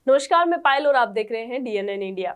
नमस्कार, मैं पायल और आप देख रहे हैं DNN इंडिया।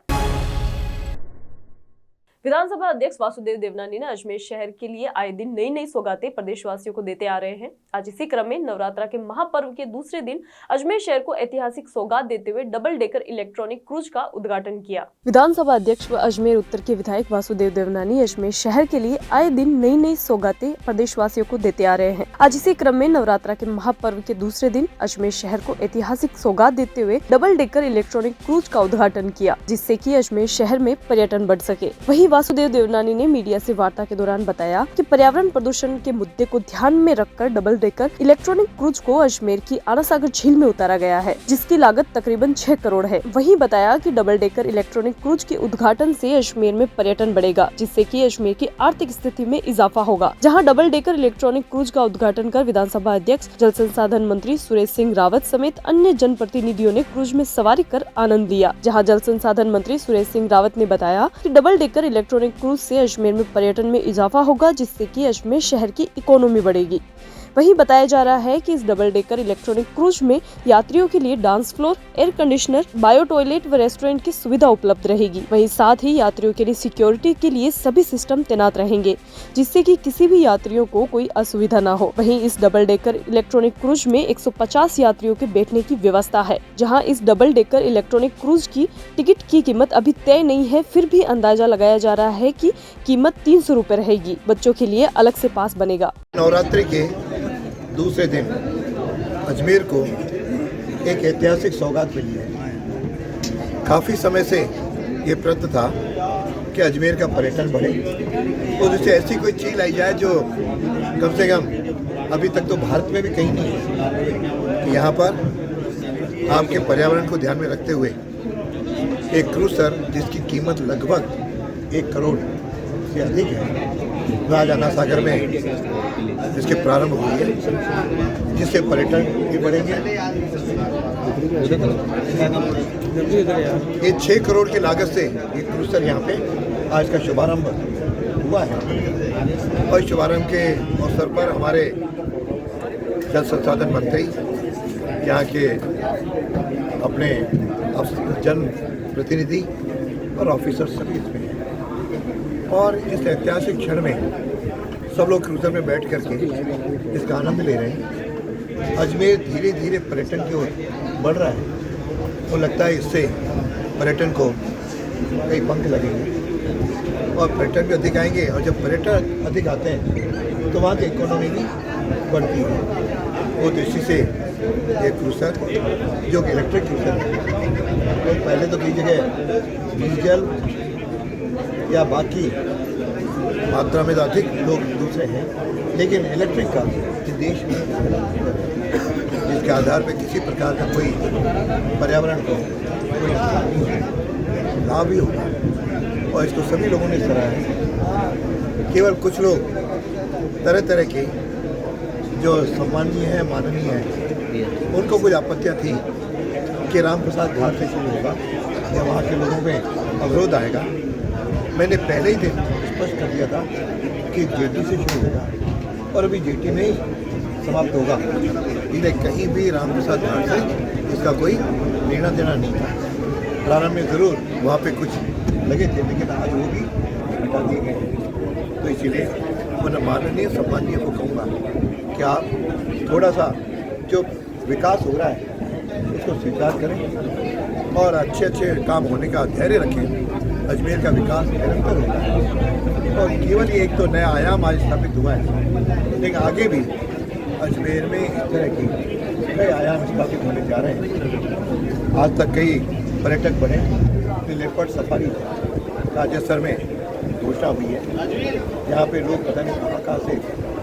विधानसभा अध्यक्ष वासुदेव देवनानी ने अजमेर शहर के लिए आए दिन नई नई सौगातें प्रदेशवासियों को देते आ रहे हैं। आज इसी क्रम में नवरात्रा के महापर्व के दूसरे दिन अजमेर शहर को ऐतिहासिक सौगात देते हुए डबल डेकर इलेक्ट्रॉनिक क्रूज का उद्घाटन किया। विधानसभा अध्यक्ष व अजमेर उत्तर के विधायक वासुदेव देवनानी अजमेर शहर के लिए आए दिन नई नई सौगातें प्रदेशवासियों को देते आ रहे हैं। आज इसी क्रम में नवरात्रा के महापर्व के दूसरे दिन अजमेर शहर को ऐतिहासिक सौगात देते हुए डबल डेकर इलेक्ट्रॉनिक क्रूज का उद्घाटन किया, जिससे कि अजमेर शहर में पर्यटन बढ़ सके। वहीं वासुदेव देवनानी ने मीडिया से वार्ता के दौरान बताया कि पर्यावरण प्रदूषण के मुद्दे को ध्यान में रखकर डबल डेकर इलेक्ट्रॉनिक क्रूज को अजमेर की आना सागर झील में उतारा गया है, जिसकी लागत तकरीबन 6 करोड़ है। वहीं बताया कि डबल डेकर इलेक्ट्रॉनिक क्रूज के उद्घाटन से अजमेर में पर्यटन बढ़ेगा, जिससे कि अजमेर की आर्थिक स्थिति में इजाफा होगा। जहां डबल डेकर इलेक्ट्रॉनिक क्रूज का उद्घाटन कर विधानसभा अध्यक्ष जल संसाधन मंत्री सुरेश सिंह रावत समेत अन्य जनप्रतिनिधियों ने क्रूज में सवारी कर आनंद लिया। जहां जल संसाधन मंत्री सुरेश सिंह रावत ने बताया कि डबल डेकर इलेक्ट्रॉनिक क्रूज से अजमेर में पर्यटन में इजाफा होगा, जिससे कि अजमेर शहर की इकोनॉमी बढ़ेगी। वहीं बताया जा रहा है कि इस डबल डेकर इलेक्ट्रॉनिक क्रूज में यात्रियों के लिए dance floor, air conditioner, bio toilet व रेस्टोरेंट की सुविधा उपलब्ध रहेगी। वहीं साथ ही यात्रियों के लिए सिक्योरिटी के लिए सभी सिस्टम तैनात रहेंगे, जिससे कि किसी भी यात्रियों को कोई असुविधा न हो। वहीं इस डबल डेकर इलेक्ट्रॉनिक क्रूज में 150 यात्रियों के बैठने की व्यवस्था है। जहाँ इस डबल डेकर इलेक्ट्रॉनिक क्रूज की टिकट की कीमत अभी तय नहीं है, फिर भी अंदाजा लगाया जा रहा है कि कीमत 300 रुपए रहेगी। बच्चों के लिए अलग से पास बनेगा। नवरात्रि के दूसरे दिन अजमेर को एक ऐतिहासिक सौगात मिली है। काफ़ी समय से ये प्रयत्न था कि अजमेर का पर्यटन बढ़े और जिससे ऐसी कोई चीज़ लाई जाए जो कम से कम अभी तक तो भारत में भी कहीं नहीं है कि यहाँ पर आपके पर्यावरण को ध्यान में रखते हुए एक क्रूजर जिसकी कीमत लगभग 1 करोड़ से अधिक है, आज आना सागर में इसके प्रारंभ हुई है, जिससे पर्यटन भी बढ़ेंगे। ये 6 करोड़ की लागत से ये क्रूजर यहाँ पे आज का शुभारंभ हुआ है और शुभारंभ के अवसर पर हमारे जल संसाधन मंत्री, यहाँ के अपने जन प्रतिनिधि और ऑफिसर सभी इसमें हैं और इस ऐतिहासिक क्षण में सब लोग क्रूजर में बैठ करके इसका आनंद ले रहे हैं। अजमेर धीरे धीरे पर्यटन की ओर बढ़ रहा है। वो लगता है इससे पर्यटन को कई पंख लगेंगे और पर्यटन भी अधिक आएंगे और जब पर्यटन अधिक आते हैं तो वहाँ की इकोनॉमी भी बढ़ती है। वो दृष्टि से ये क्रूजर जो कि इलेक्ट्रिक क्रूजर है, तो पहले तो कई जगह डीजल या बाकी मात्रा में तो अधिक लोग दूसरे हैं, लेकिन इलेक्ट्रिक का इस देश में जिसके आधार पर किसी प्रकार का कोई पर्यावरण को कोई लाभ भी होगा और इसको सभी लोगों ने सराहा है। केवल कुछ लोग तरह तरह के जो सम्माननीय हैं, माननीय हैं, उनको कुछ आपत्तियाँ थी कि राम प्रसाद घाट से शुरू होगा या वहाँ के लोगों में अवरोध आएगा। मैंने पहले ही दिन स्पष्ट कर दिया था कि जेटी से शुरू होगा और अभी जेटी में ही समाप्त होगा। इन्हें कहीं भी राम प्रसाद घाट से इसका कोई लेना देना नहीं था। प्रारंभ में ज़रूर वहाँ पे कुछ लगे थे, लेकिन आज वो भी हटा दिए गए। तो इसीलिए मैं माननीय सम्माननीय को कहूँगा कि आप थोड़ा सा जो विकास हो रहा है उसको स्वीकार करें और अच्छे अच्छे काम होने का धैर्य रखें। अजमेर का विकास निरंतर होगा और केवल ये एक तो नया आयाम आज स्थापित हुआ है, लेकिन आगे भी अजमेर में इस तरह की कई आयाम स्थापित होने जा रहे हैं। आज तक कई पर्यटक बने, लेपर्ड सफारी राज्य स्तर में घोषणा हुई है, जहाँ पे लोग पता नहीं कहाँ से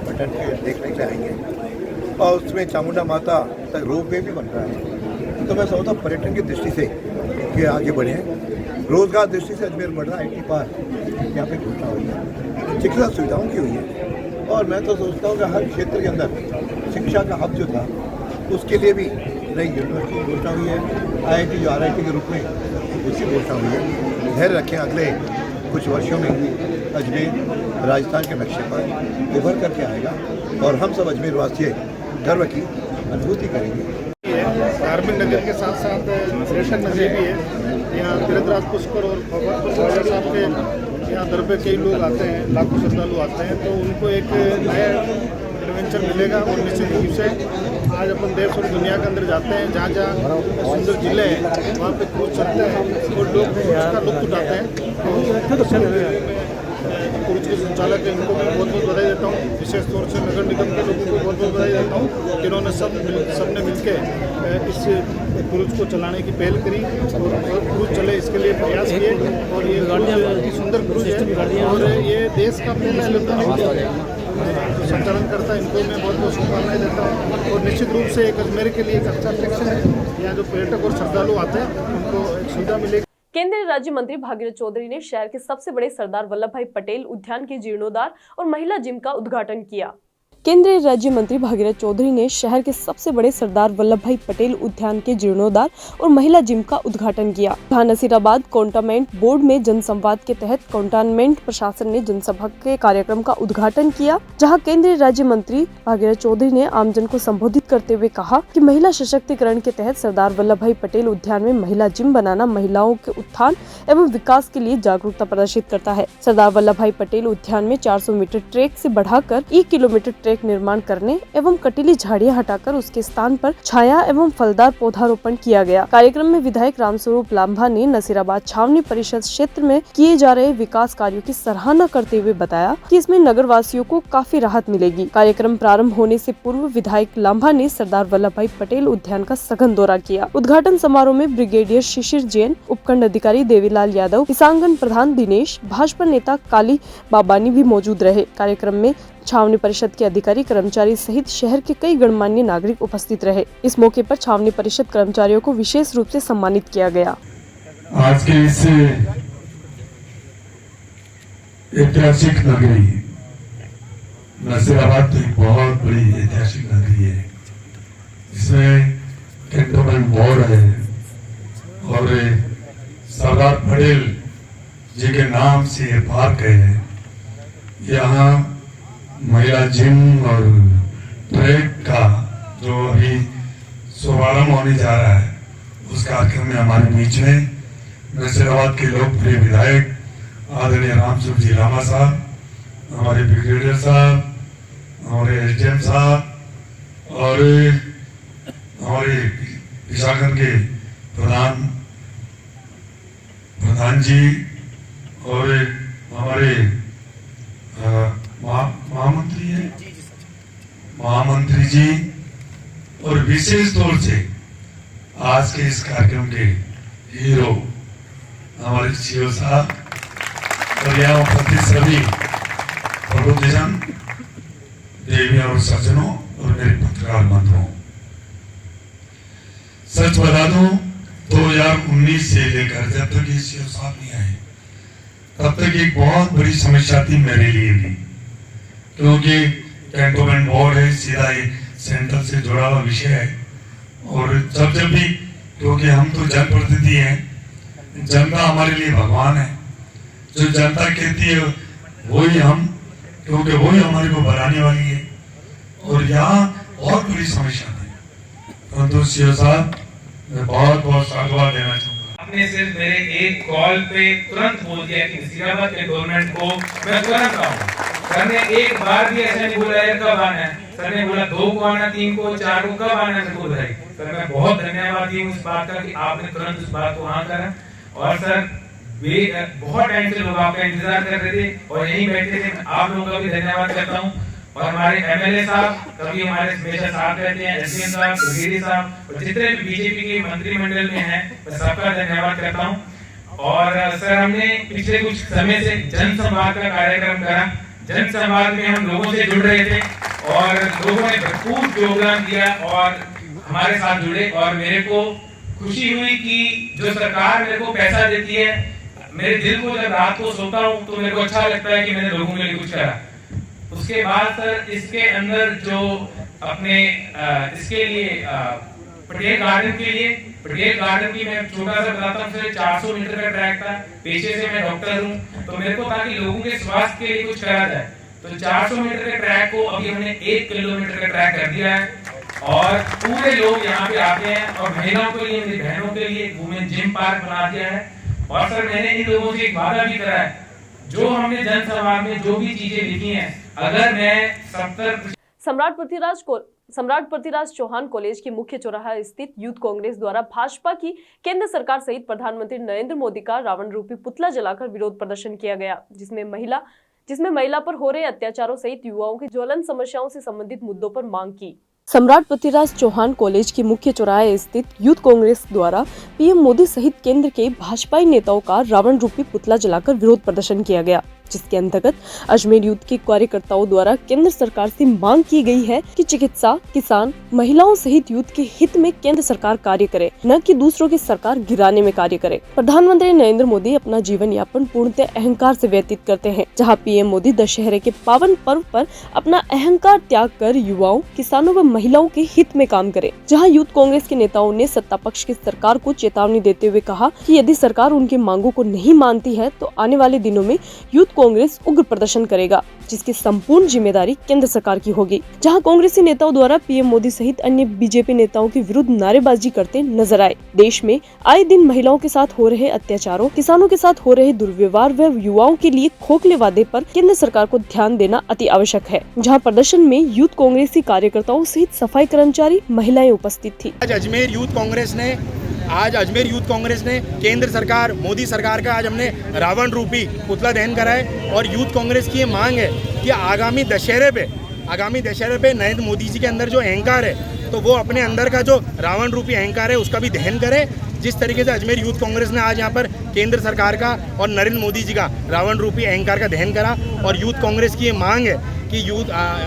पर्यटन देखने के आएंगे और उसमें चामुंडा माता तक रोपवे भी बन रहा है। तो मैं समझता हूँ पर्यटन की दृष्टि से कि आगे बढ़े, रोजगार दृष्टि से अजमेर बढ़ रहा है। IT पार्क यहाँ पे घोषणा हुई है, शिक्षा सुविधाओं की हुई है और मैं तो सोचता हूँ कि हर क्षेत्र के अंदर शिक्षा का हब जो था उसके लिए भी नई यूनिवर्सिटी की घोषणा हुई है। IIT जो RIT के रूप में उसकी घोषणा हुई है। धैर्य रखें, अगले कुछ वर्षों में अजमेर राजस्थान के नक्शे पर उभर करके आएगा और हम सब अजमेर वासी गर्व की अनुभूति करेंगे। है। धार्मिक नगर के साथ साथ पर्यटन नगरी भी है। यहाँ तीर्थराज पुष्कर और भगवान साहब के यहाँ दर पे कई लोग आते हैं, लाखों श्रद्धालु आते हैं, तो उनको एक नया एडवेंचर मिलेगा। और निश्चित रूप से आज अपन देश और दुनिया के अंदर जाते हैं, जहाँ जहाँ सुंदर जिले हैं वहाँ पे क्रूज चलते हैं और लोग उसका लुत्फ उठाते हैं। क्रूज के संचालक है, इनको मैं बहुत बहुत बधाई देता हूँ। विशेष तौर से नगर निगम के लोगों को बहुत बहुत बधाई देता हूँ कि इन्होंने सबने मिलकर इस क्रूज को चलाने की पहल करी और क्रूज चले इसके लिए प्रयास किए। और ये क्रूज सुंदर क्रूज है और ये देश का संचालन करता है। इनको मैं बहुत बहुत शुभकामनाएं देता हूँ। और निश्चित रूप से एक अजमेर के लिए एक अच्छा सेक्शन है। यहाँ जो पर्यटक और श्रद्धालु आते हैं उनको एक सुविधा मिलेगी। केंद्रीय राज्य मंत्री भागीरथ चौधरी ने शहर के सबसे बड़े सरदार वल्लभ भाई पटेल उद्यान के जीर्णोद्धार और महिला जिम का उद्घाटन किया। केंद्रीय राज्य मंत्री भागीरथ चौधरी ने शहर के सबसे बड़े सरदार वल्लभ भाई पटेल उद्यान के जीर्णोद्धार और महिला जिम का उद्घाटन किया। जहां नसीराबाद कंटोनमेंट बोर्ड में जनसंवाद के तहत कंटोनमेंट प्रशासन ने जनसभा के कार्यक्रम का उद्घाटन किया, जहां केंद्रीय राज्य मंत्री भागीरथ चौधरी ने आमजन को संबोधित करते हुए कहा कि महिला सशक्तिकरण के तहत सरदार वल्लभ भाई पटेल उद्यान में महिला जिम बनाना महिलाओं के उत्थान एवं विकास के लिए जागरूकता प्रदर्शित करता है। सरदार वल्लभ भाई पटेल उद्यान में 400 मीटर ट्रैक से बढ़ाकर 1 किलोमीटर ट्रैक निर्माण करने एवं कटीली झाड़ियां हटाकर उसके स्थान पर छाया एवं फलदार पौधारोपण किया गया। कार्यक्रम में विधायक रामस्वरूप लांभा ने नसीराबाद छावनी परिषद क्षेत्र में किए जा रहे विकास कार्यों की सराहना करते हुए बताया कि इसमें नगरवासियों को काफी राहत मिलेगी। कार्यक्रम प्रारंभ होने से पूर्व विधायक लांभा ने सरदार वल्लभ भाई पटेल उद्यान का सघन दौरा किया। उद्घाटन समारोह में ब्रिगेडियर शिशिर जैन, उपखंड अधिकारी देवीलाल यादव, किसानगण प्रधान दिनेश, भाजपा नेता काली बाबानी भी मौजूद रहे। कार्यक्रम में छावनी परिषद के अधिकारी, कर्मचारी सहित शहर के कई गणमान्य नागरिक उपस्थित रहे। इस मौके पर छावनी परिषद कर्मचारियों को विशेष रूप से सम्मानित किया गया। आज के इस ऐतिहासिक नगरी नसीराबाद तो एक बहुत बड़ी ऐतिहासिक नगरी है। इसमें कैंटोनमेंट बोर्ड है और सरदार पटेल जी के नाम से ये पार्क है। यहाँ महिला जिम और ट्रैक का जो अभी शुभारंभ होने जा रहा है, उस कार्यक्रम में हमारे बीच में नसीराबाद के लोकप्रिय विधायक आदरणीय रामस्वरूप जी लांभा साहब, हमारे ब्रिगेडियर साहब, हमारे एसडीएम साहब और हमारे किसानगण के प्रधान जी और हमारे महामंत्री जी और विशेष तौर से आज के इस कार्यक्रम के हीरो हमारे सीओ साहब और यहाँ उपस्थित सभी प्रबुद्धजन, देवी और सज्जनों और मेरे पत्रकार बंधुओं, सच बता दूं 2019 से लेकर जब तक ये सीओ साहब नहीं आए तब तक एक बहुत बड़ी समस्या थी मेरे लिए भी, क्योंकि कैंटोनमेंट बोर्ड है, सीधा ये सेंट्रल से जुड़ा हुआ विषय है। और जब भी, क्योंकि हम तो जनप्रतिनिधि हैं, जनता हमारे लिए भगवान है, जो जनता कहती है वही हम, क्योंकि वही हमारे को बनाने वाली है। और यहाँ बहुत बड़ी समस्या थी, परंतु सीओ साहब मैं बहुत बहुत साधुवाद देना चाहूँगा। आपने सिर्फ मेरे एक कॉल पे तुरंत बोल दिया कि नसीराबाद के गवर्नमेंट को मैं तुरंत आऊँ। सर ने एक बार भी ऐसा नहीं बोला है कब आना है। सर ने बोला 2 को आना, 3 को, 4 को, कब आना है बोल रहे। सर मैं बहुत धन्यवाद दी उस बात का कि आपने तुरंत उस बात को हाँ करा। और सर बहुत टाइम से लोग आपका इंतजार कर रहे थे और यहीं बैठे थे। आप लोगों का भी धन्यवाद करता हूँ। और हमारे एमएलए साहब कभी हमारे हमेशा साथ रहते हैं, एसडीएम साहब, ब्रिगेडियर साहब और जितने भी बीजेपी के मंत्रिमंडल में हैं, मैं सबका धन्यवाद करता हूं। और सर हमने पिछले कुछ समय से जन संवाद का कार्यक्रम करा। जन संवाद में हम लोगों से जुड़ रहे थे और लोगों ने भरपूर योगदान दिया और हमारे साथ जुड़े। और मेरे को खुशी हुई कि जो सरकार मेरे को पैसा देती है, मेरे दिल को जब रात को सोता हूँ तो मेरे को अच्छा लगता है कि मैंने लोगों के लिए कुछ करा। उसके बाद सर इसके अंदर जो अपने इसके लिए पटेल गार्डन के लिए, पटेल गार्डन की मैं छोटा सा बताता हूँ सर, 400 मीटर का ट्रैक था। पेशे से मैं डॉक्टर हूँ तो मेरे को ताकि लोगों के स्वास्थ्य के लिए कुछ करा जाए, तो 400 मीटर के ट्रैक को अभी हमने 1 किलोमीटर का ट्रैक कर दिया है। और पूरे लोग यहाँ पे आते हैं और महिलाओं के लिए, मेरी बहनों के लिए वुमेन जिम पार्क बना दिया है। और सर मैंने इन लोगों से एक वादा भी करा है, जो हमने जनसभा में जो भी चीजें लिखी हैं, अगर मैं 70 सम्राट पृथ्वीराज चौहान कॉलेज के मुख्य चौराहा स्थित यूथ कांग्रेस द्वारा भाजपा की केंद्र सरकार सहित प्रधानमंत्री नरेंद्र मोदी का रावण रूपी पुतला जलाकर विरोध प्रदर्शन किया गया, जिसमें महिला पर हो रहे अत्याचारों सहित युवाओं की ज्वलन समस्याओं से संबंधित मुद्दों पर मांग की। सम्राट पृथ्वीराज चौहान कॉलेज के मुख्य चौराहे स्थित यूथ कांग्रेस द्वारा पीएम मोदी सहित केंद्र के भाजपाई नेताओं का रावण रूपी पुतला जलाकर विरोध प्रदर्शन किया गया, जिसके अंतर्गत अजमेर यूथ के कार्यकर्ताओं द्वारा केंद्र सरकार से मांग की गई है कि चिकित्सा, किसान, महिलाओं सहित यूथ के हित में केंद्र सरकार कार्य करे, न कि दूसरों की सरकार गिराने में कार्य करे। प्रधानमंत्री नरेंद्र मोदी अपना जीवन यापन पूर्णतः अहंकार से व्यतीत करते हैं, जहां पीएम मोदी दशहरे के पावन पर्व पर अपना अहंकार त्याग कर युवाओं, किसानों व महिलाओं के हित में काम करे। जहां यूथ कांग्रेस के नेताओं ने सत्ता पक्ष की सरकार को चेतावनी देते हुए कहा कि यदि सरकार उनकी मांगों को नहीं मानती है तो आने वाले दिनों में यूथ कांग्रेस उग्र प्रदर्शन करेगा, जिसकी संपूर्ण जिम्मेदारी केंद्र सरकार की होगी। जहां कांग्रेसी नेताओं द्वारा पीएम मोदी सहित अन्य बीजेपी नेताओं के विरुद्ध नारेबाजी करते नजर आए। देश में आए दिन महिलाओं के साथ हो रहे अत्याचारों, किसानों के साथ हो रहे दुर्व्यवहार व युवाओं के लिए खोखले वादे पर केंद्र सरकार को ध्यान देना अति आवश्यक है। जहां प्रदर्शन में यूथ कांग्रेसी कार्यकर्ताओं सहित सफाई कर्मचारी, महिलाएं उपस्थित थी। आज अजमेर यूथ कांग्रेस ने केंद्र सरकार, मोदी सरकार का आज हमने रावण रूपी पुतला दहन करा है और यूथ कांग्रेस की ये मांग है कि आगामी दशहरे पे नरेंद्र मोदी जी के अंदर जो अहंकार है तो वो अपने अंदर का जो रावण रूपी अहंकार है उसका भी दहन करे। जिस तरीके से अजमेर यूथ कांग्रेस ने आज यहाँ पर केंद्र सरकार का और नरेंद्र मोदी जी का रावण रूपी अहंकार का दहन करा और यूथ कांग्रेस की ये मांग है कि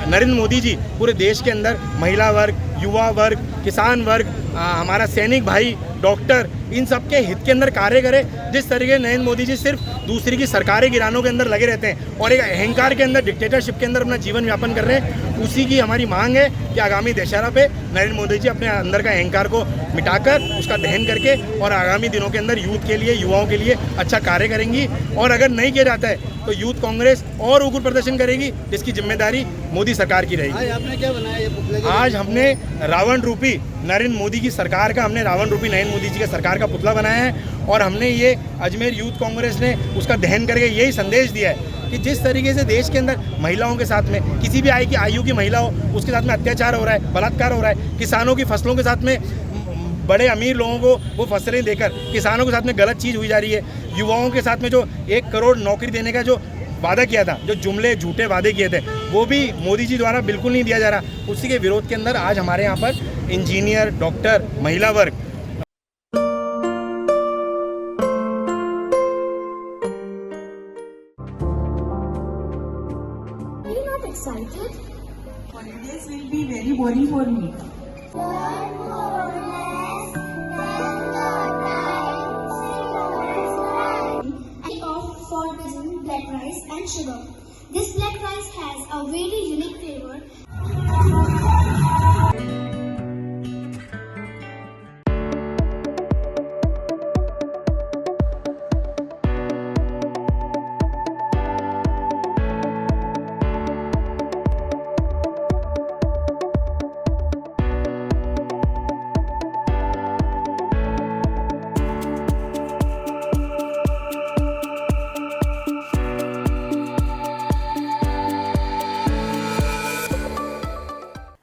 नरेंद्र मोदी जी पूरे देश के अंदर महिला वर्ग, युवा वर्ग, किसान वर्ग, हमारा सैनिक भाई, डॉक्टर, इन सब के हित के अंदर कार्य करे। जिस तरीके नरेंद्र मोदी जी सिर्फ दूसरी की सरकारें गिरानों के अंदर लगे रहते हैं और एक अहंकार के अंदर, डिक्टेटरशिप के अंदर अपना जीवन यापन कर रहे हैं, उसी की हमारी मांग है कि आगामी दशहरा पे नरेंद्र मोदी जी अपने अंदर का अहंकार को मिटाकर उसका दहन करके और आगामी दिनों के अंदर यूथ के लिए, युवाओं के लिए अच्छा कार्य करेंगी। और अगर नहीं किया जाता है तो यूथ कांग्रेस और उग्र प्रदर्शन करेगी, जिसकी जिम्मेदारी मोदी सरकार की रहेगी। आपने क्या बनाया ये पुतले? आज हमने रावण रूपी नरेंद्र मोदी की सरकार का, रावण रूपी नरेंद्र मोदी जी की सरकार का पुतला बनाया है और हमने ये अजमेर यूथ कांग्रेस ने उसका दहन करके यही संदेश दिया है कि जिस तरीके से देश के अंदर महिलाओं के साथ में, किसी भी आयु की महिला हो उसके साथ में अत्याचार हो रहा है, बलात्कार हो रहा है, किसानों की फसलों के साथ में बड़े अमीर लोगों को वो फसलें देकर किसानों के साथ में गलत चीज़ हुई जा रही है, युवाओं के साथ में जो 1 करोड़ नौकरी देने का जो वादा किया था, जो जुमले झूठे वादे किए थे, वो भी मोदी जी द्वारा बिल्कुल नहीं दिया जा रहा। उसी के विरोध के अंदर आज हमारे यहाँ पर इंजीनियर, डॉक्टर, महिला वर्ग excited? Holidays will be very boring for me. For using black rice and sugar. This black rice has a very unique flavor.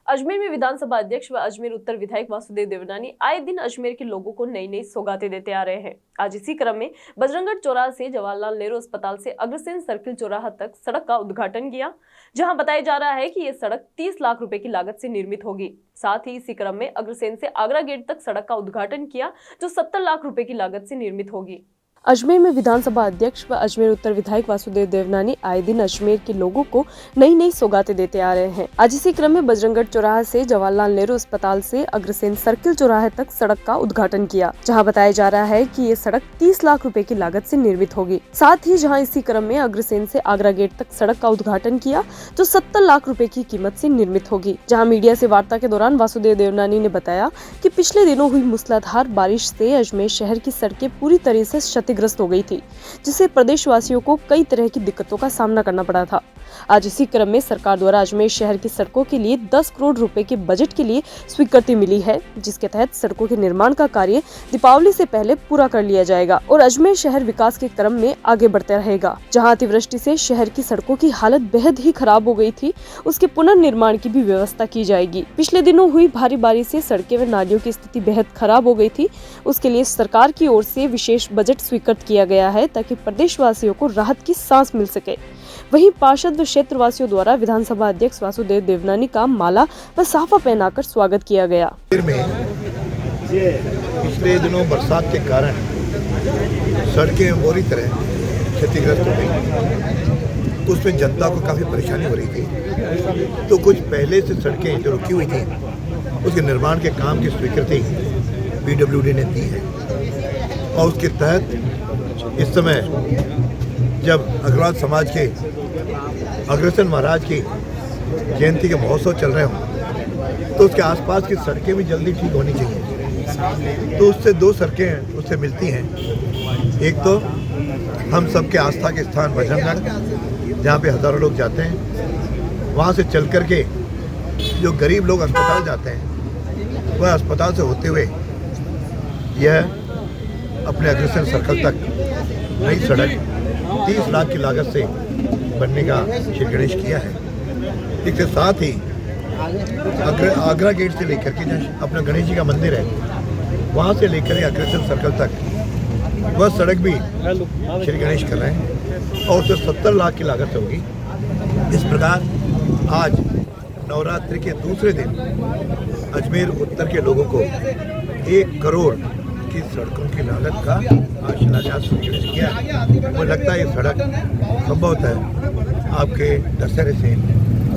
Ajmer में विधानसभा अध्यक्ष व अजमेर उत्तर विधायक वासुदेव देवनानी आए दिन अजमेर के लोगों को नई नई सौगातें देते आ रहे हैं। आज इसी क्रम में बजरंगगढ़ चौराहा से जवाहरलाल नेहरू अस्पताल से अग्रसेन सर्किल चौराहा तक सड़क का उद्घाटन किया, जहां बताया जा रहा है कि ये सड़क 30 लाख रुपए की लागत से निर्मित होगी। साथ ही इसी क्रम में अग्रसेन से आगरा गेट तक सड़क का उद्घाटन किया, जो 70 लाख रुपए की लागत से निर्मित होगी। अजमेर में विधानसभा अध्यक्ष व अजमेर उत्तर विधायक वासुदेव देवनानी आए दिन अजमेर के लोगों को नई नई सौगातें देते आ रहे हैं। आज इसी क्रम में बजरंगगढ़ चौराहा से जवाहरलाल नेहरू अस्पताल से अग्रसेन सर्किल चौराहे तक सड़क का उद्घाटन किया, जहां बताया जा रहा है कि ये सड़क 30 लाख रुपए की लागत से निर्मित होगी। साथ ही जहां इसी क्रम में अग्रसेन से आगरा गेट तक सड़क का उद्घाटन किया, जो 70 लाख रुपए की कीमत से निर्मित होगी। जहाँ मीडिया से वार्ता के दौरान वासुदेव देवनानी ने बताया कि पिछले दिनों हुई मूसलाधार बारिश से अजमेर शहर की सड़कें पूरी तरह से क्षतिग्रस्त हो गई थी, जिससे प्रदेशवासियों को कई तरह की दिक्कतों का सामना करना पड़ा था। आज इसी क्रम में सरकार द्वारा अजमेर शहर की सड़कों के लिए 10 करोड़ रुपए के बजट के लिए स्वीकृति मिली है, जिसके तहत सड़कों के निर्माण का कार्य दीपावली से पहले पूरा कर लिया जाएगा और अजमेर शहर विकास के क्रम में आगे बढ़ता रहेगा। जहां अतिवृष्टि से शहर की सड़कों की हालत बेहद ही खराब हो गई थी, उसके पुनर्निर्माण की भी व्यवस्था की जाएगी। पिछले दिनों हुई भारी बारिश से सड़कें व नालियों की स्थिति बेहद खराब हो गई थी। उसके लिए सरकार की ओर से विशेष बजट स्वीकृत किया गया है ताकि प्रदेशवासियों को राहत की सांस मिल सके। वहीं पार्षद व क्षेत्रवासियों द्वारा विधानसभा अध्यक्ष वासुदेव देवनानी का माला व साफा पहनाकर स्वागत किया गया। पिछले दिनों बरसात के कारण सड़कें बुरी तरह क्षतिग्रस्त हो गई, उसमें जनता को काफ़ी परेशानी हो रही थी। तो कुछ पहले से सड़कें जो रुकी हुई थी उसके निर्माण के काम की स्वीकृति PWD ने दी है और उसके तहत इस समय जब अग्रवाल समाज के अग्रसेन महाराज की जयंती के महोत्सव चल रहे हों तो उसके आसपास की सड़कें भी जल्दी ठीक होनी चाहिए। तो उससे दो सड़कें उससे मिलती हैं। एक तो हम सबके आस्था के स्थान बजरंगगढ़, जहाँ पे हज़ारों लोग जाते हैं, वहाँ से चल कर के जो गरीब लोग अस्पताल जाते हैं वह अस्पताल से होते हुए यह अपने अग्रसेन सर्कल तक नई सड़क 30 लाख की लागत से बनने का श्री गणेश किया है। इसके साथ ही आगरा गेट से लेकर के जहाँ अपना गणेश जी का मंदिर है वहाँ से लेकर अग्रसेन सर्कल तक वह सड़क भी श्री गणेश कर रहे हैं और उसे 70 लाख की लागत से होगी। इस प्रकार आज नवरात्रि के दूसरे दिन अजमेर उत्तर के लोगों को 1 करोड़ की सड़कों की लागत का शिलान्यास श्री गणेश किया है। मुझे लगता है ये सड़क संभवतः आपके दशहरे से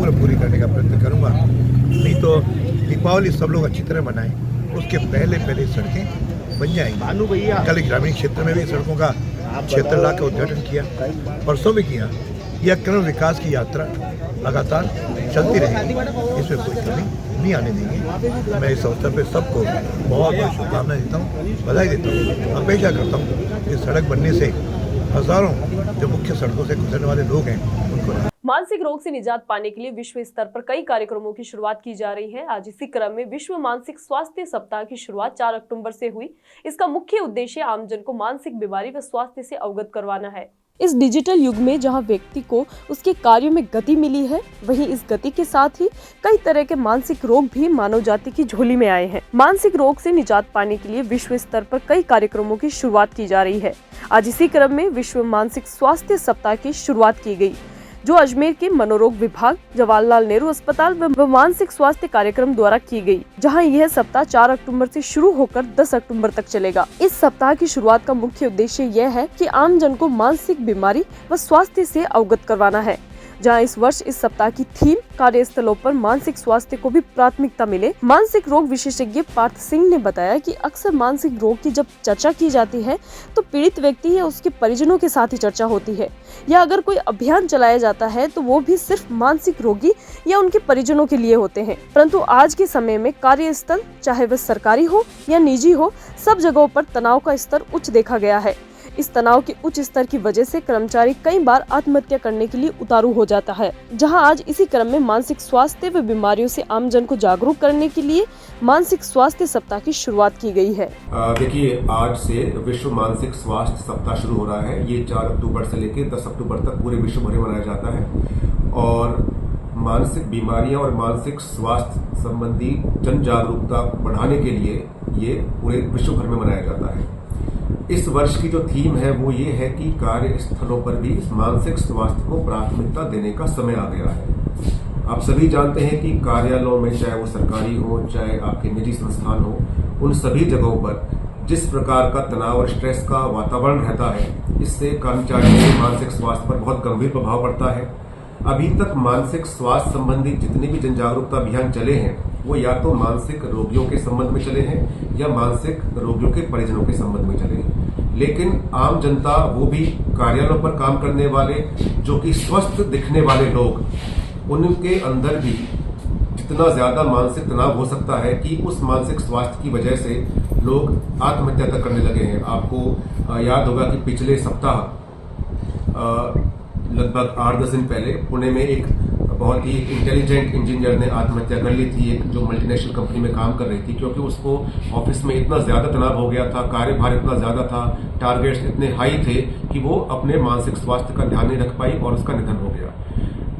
पूरी करने का प्रयत्न करूंगा, नहीं तो दीपावली सब लोग अच्छी तरह मनाएं, उसके पहले सड़कें बन जाएंगी। कल ग्रामीण क्षेत्र में भी सड़कों का 76 लाख का उद्घाटन किया, परसों भी किया। यह क्रम विकास की यात्रा लगातार चलती रहेगी, इसमें कोई कमी नहीं आने देंगे। मैं इस अवसर पर सबको बहुत बहुत शुभकामनाएं देता हूँ, बधाई देता हूँ। अपेक्षा करता हूँ कि सड़क बनने से हजारों जो मुख्य सड़कों से गुजरने वाले लोग हैं उनको मानसिक रोग से निजात पाने के लिए विश्व स्तर पर कई कार्यक्रमों की शुरुआत की जा रही है। आज इसी क्रम में विश्व मानसिक स्वास्थ्य सप्ताह की शुरुआत 4 अक्टूबर से हुई। इसका मुख्य उद्देश्य आमजन को मानसिक बीमारी व स्वास्थ्य से अवगत करवाना है। इस डिजिटल युग में जहां व्यक्ति को उसके कार्यों में गति मिली है, वहीं इस गति के साथ ही कई तरह के मानसिक रोग भी मानव जाति की झोली में आए हैं। मानसिक रोग से निजात पाने के लिए विश्व स्तर पर कई कार्यक्रमों की शुरुआत की जा रही है। आज इसी क्रम में विश्व मानसिक स्वास्थ्य सप्ताह की शुरुआत की गई, जो अजमेर के मनोरोग विभाग, जवाहरलाल नेहरू अस्पताल व मानसिक स्वास्थ्य कार्यक्रम द्वारा की गई, जहां यह सप्ताह 4 अक्टूबर से शुरू होकर 10 अक्टूबर तक चलेगा। इस सप्ताह की शुरुआत का मुख्य उद्देश्य यह है कि आम जन को मानसिक बीमारी व स्वास्थ्य से अवगत करवाना है। जहां इस वर्ष इस सप्ताह की थीम कार्यस्थलों पर मानसिक स्वास्थ्य को भी प्राथमिकता मिले। मानसिक रोग विशेषज्ञ पार्थ सिंह ने बताया कि अक्सर मानसिक रोग की जब चर्चा की जाती है तो पीड़ित व्यक्ति या उसके परिजनों के साथ ही चर्चा होती है, या अगर कोई अभियान चलाया जाता है तो वो भी सिर्फ मानसिक रोगी या उनके परिजनों के लिए होते हैं। परंतु आज के समय में कार्यस्थल, चाहे वह सरकारी हो या निजी हो, सब जगहों पर तनाव का स्तर उच्च देखा गया है। इस तनाव के उच्च स्तर की वजह से कर्मचारी कई बार आत्महत्या करने के लिए उतारू हो जाता है। जहां आज इसी क्रम में मानसिक स्वास्थ्य व बीमारियों से आमजन को जागरूक करने के लिए मानसिक स्वास्थ्य सप्ताह की शुरुआत की गई है। देखिए, आज से विश्व मानसिक स्वास्थ्य सप्ताह शुरू हो रहा है। ये 4 अक्टूबर से लेकर 10 अक्टूबर तक पूरे विश्व भर में मनाया जाता है और मानसिक बीमारियां और मानसिक स्वास्थ्य संबंधी जन जागरूकता बढ़ाने के लिए ये पूरे विश्व भर में मनाया जाता है। इस वर्ष की जो थीम है वो ये है कि कार्यस्थलों पर भी मानसिक स्वास्थ्य को प्राथमिकता देने का समय आ गया है। आप सभी जानते हैं कि कार्यालयों में, चाहे वो सरकारी हो चाहे आपके निजी संस्थान हो, उन सभी जगहों पर जिस प्रकार का तनाव और स्ट्रेस का वातावरण रहता है, इससे कर्मचारियों के मानसिक स्वास्थ्य पर बहुत गंभीर प्रभाव पड़ता है। अभी तक मानसिक स्वास्थ्य संबंधी जितने भी जन जागरूकता अभियान चले हैं वो या तो मानसिक रोगियों के संबंध में चले हैं या मानसिक रोगियों के परिजनों के संबंध में चले हैं। लेकिन आम जनता, वो भी कार्यालयों पर काम करने वाले जो कि स्वस्थ दिखने वाले लोग, उनके अंदर भी जितना ज्यादा मानसिक तनाव हो सकता है कि उस मानसिक स्वास्थ्य की वजह से लोग आत्महत्या तक करने लगे हैं। आपको याद होगा कि पिछले सप्ताह लगभग 8-10 दिन पहले पुणे में एक बहुत ही इंटेलिजेंट इंजीनियर ने आत्महत्या कर ली थी, एक जो मल्टीनेशनल कंपनी में काम कर रही थी, क्योंकि उसको ऑफिस में इतना ज्यादा तनाव हो गया था, कार्यभार इतना ज्यादा था, टारगेट्स इतने हाई थे कि वो अपने मानसिक स्वास्थ्य का ध्यान नहीं रख पाई और उसका निधन हो गया।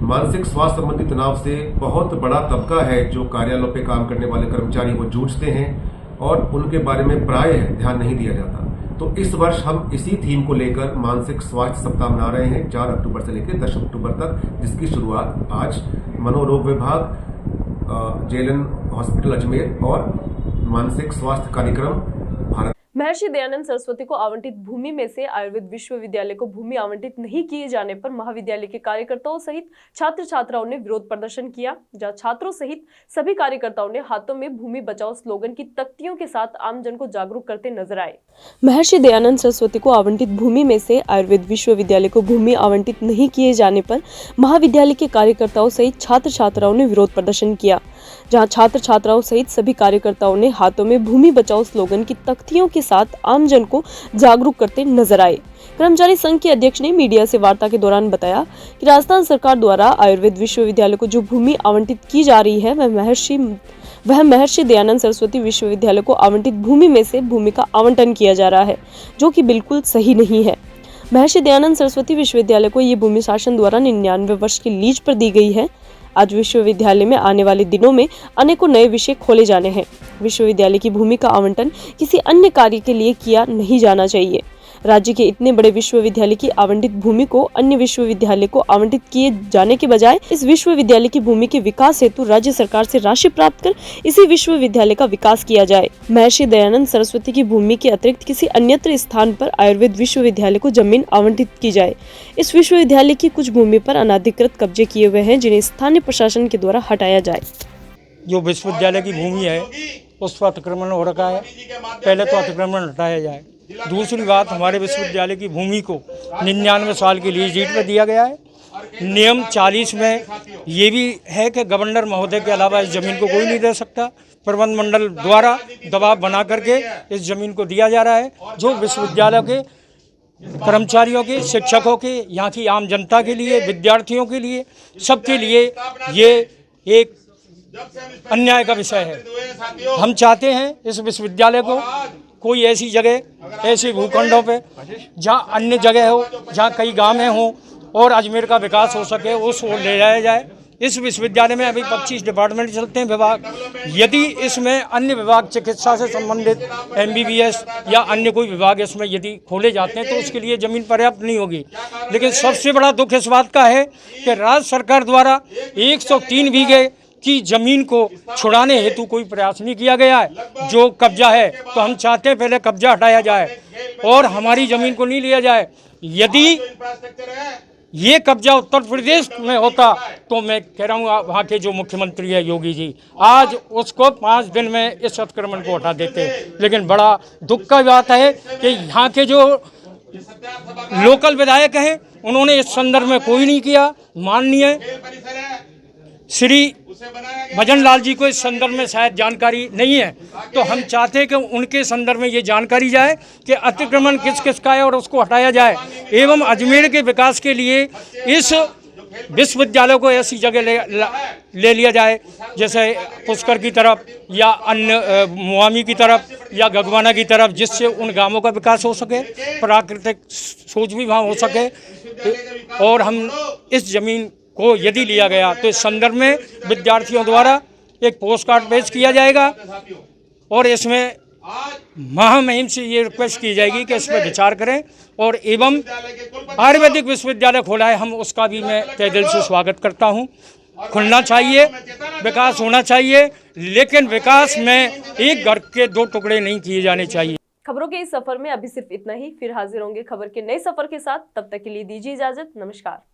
मानसिक स्वास्थ्य संबंधी तनाव से बहुत बड़ा तबका है जो कार्यालयों पे काम करने वाले कर्मचारी वो जूझते हैं और उनके बारे में प्रायः ध्यान नहीं दिया जाता। तो इस वर्ष हम इसी थीम को लेकर मानसिक स्वास्थ्य सप्ताह मना रहे हैं 4 अक्टूबर से लेकर 10 अक्टूबर तक, जिसकी शुरुआत आज मनोरोग विभाग, जेएलएन हॉस्पिटल अजमेर और मानसिक स्वास्थ्य कार्यक्रम भारत। महर्षि दयानंद सरस्वती को आवंटित भूमि में से आयुर्वेद विश्वविद्यालय को भूमि आवंटित नहीं किए जाने पर महाविद्यालय के कार्यकर्ताओं सहित छात्र छात्राओं ने विरोध प्रदर्शन किया, जहां छात्रों सहित सभी कार्यकर्ताओं ने हाथों में भूमि बचाओ स्लोगन की तख्तियों के साथ आमजन को जागरूक करते नजर आए। महर्षि दयानंद सरस्वती को आवंटित भूमि में से आयुर्वेद विश्वविद्यालय को भूमि आवंटित नहीं किए जाने पर महाविद्यालय के कार्यकर्ताओं सहित छात्र छात्राओं ने विरोध प्रदर्शन किया, जहां छात्र छात्राओं सहित सभी कार्यकर्ताओं ने हाथों में भूमि बचाओ स्लोगन की तख्तियों के साथ आमजन को जागरूक करते नजर आए। कर्मचारी संघ के अध्यक्ष ने मीडिया से वार्ता के दौरान बताया कि राजस्थान सरकार द्वारा आयुर्वेद विश्वविद्यालय को जो भूमि आवंटित की जा रही है वह महर्षि दयानंद सरस्वती विश्वविद्यालय को आवंटित भूमि में से भूमि का आवंटन किया जा रहा है, जो कि बिल्कुल सही नहीं है। महर्षि दयानंद सरस्वती विश्वविद्यालय को ये भूमि शासन द्वारा 99 वर्ष की लीज पर दी गई है। आज विश्वविद्यालय में आने वाले दिनों में अनेकों नए विषय खोले जाने हैं। विश्वविद्यालय की भूमि का आवंटन किसी अन्य कार्य के लिए किया नहीं जाना चाहिए। राज्य के इतने बड़े विश्वविद्यालय की आवंटित भूमि को अन्य विश्वविद्यालय को आवंटित किए जाने के बजाय इस विश्वविद्यालय की भूमि के विकास हेतु राज्य सरकार से राशि प्राप्त कर इसी विश्वविद्यालय का विकास किया जाए। महर्षि दयानंद सरस्वती की भूमि के अतिरिक्त किसी अन्यत्र स्थान पर आयुर्वेद विश्वविद्यालय को जमीन आवंटित की जाए। इस विश्वविद्यालय की कुछ भूमि पर अनाधिकृत कब्जे किए हुए हैं, जिन्हें स्थानीय प्रशासन के द्वारा हटाया जाए। जो विश्वविद्यालय की भूमि है उस पर अतिक्रमण हो रखा है, पहले तो अतिक्रमण हटाया जाए। दूसरी बात, हमारे विश्वविद्यालय की भूमि को 99 साल के लिए लीज पर दिया गया है। नियम 40 में ये भी है कि गवर्नर महोदय के अलावा इस जमीन को कोई नहीं दे सकता। प्रबंध मंडल द्वारा दबाव बना करके इस जमीन को दिया जा रहा है, जो विश्वविद्यालय के कर्मचारियों के, शिक्षकों के, यहाँ की आम जनता के लिए, विद्यार्थियों के लिए, सबके लिए ये एक अन्याय का विषय है। हम चाहते हैं इस विश्वविद्यालय को कोई ऐसी जगह, ऐसे भूखंडों पे जहाँ अन्य जगह हो, जहाँ कई गाँव हों और अजमेर का विकास हो सके, उस ओर ले जाया जाए। इस विश्वविद्यालय में अभी 25 डिपार्टमेंट चलते हैं विभाग। यदि इसमें अन्य विभाग, चिकित्सा से संबंधित MBBS या अन्य कोई विभाग इसमें यदि खोले जाते हैं तो उसके लिए ज़मीन पर्याप्त नहीं होगी। लेकिन सबसे बड़ा दुख इस बात का है कि राज्य सरकार द्वारा 103 बीघे की जमीन को छुड़ाने हेतु कोई प्रयास नहीं किया गया है। जो कब्जा है तो हम चाहते हैं पहले कब्जा हटाया जाए और हमारी जमीन को नहीं लिया जाए। यदि ये कब्जा उत्तर प्रदेश में होता तो मैं कह रहा हूँ वहाँ के जो मुख्यमंत्री है योगी जी, आज उसको 5 दिन में इस अतिक्रमण को हटा देते। लेकिन बड़ा दुख का बात है कि यहाँ के जो लोकल विधायक हैं उन्होंने इस संदर्भ में कोई नहीं किया। माननीय श्री भजन लाल जी को इस संदर्भ में शायद जानकारी नहीं है, तो हम चाहते हैं कि उनके संदर्भ में ये जानकारी जाए कि अतिक्रमण किस किस का है और उसको हटाया जाए एवं अजमेर के विकास के लिए इस विश्वविद्यालय को ऐसी जगह ले लिया जाए जैसे पुष्कर की तरफ या अन्य मुआमी की तरफ या गगवाना की तरफ, जिससे उन गांवों का विकास हो सके, प्राकृतिक सोच भी वहाँ हो सके। और हम इस जमीन को यदि लिया गया तो इस संदर्भ में विद्यार्थियों द्वारा एक पोस्ट कार्ड पेश किया जाएगा और इसमें महामहिम से ये रिक्वेस्ट की जाएगी कि इस पर विचार करें और एवं आयुर्वेदिक विश्वविद्यालय खोला है, हम उसका भी मैं तहे दिल से स्वागत करता हूं। खुलना चाहिए, विकास होना चाहिए, लेकिन विकास में एक घर के 2 टुकड़े नहीं किए जाने चाहिए। खबरों के इस सफर में अभी सिर्फ इतना ही, फिर हाजिर होंगे खबर के नए सफर के साथ। तब तक के लिए दीजिए इजाजत। नमस्कार।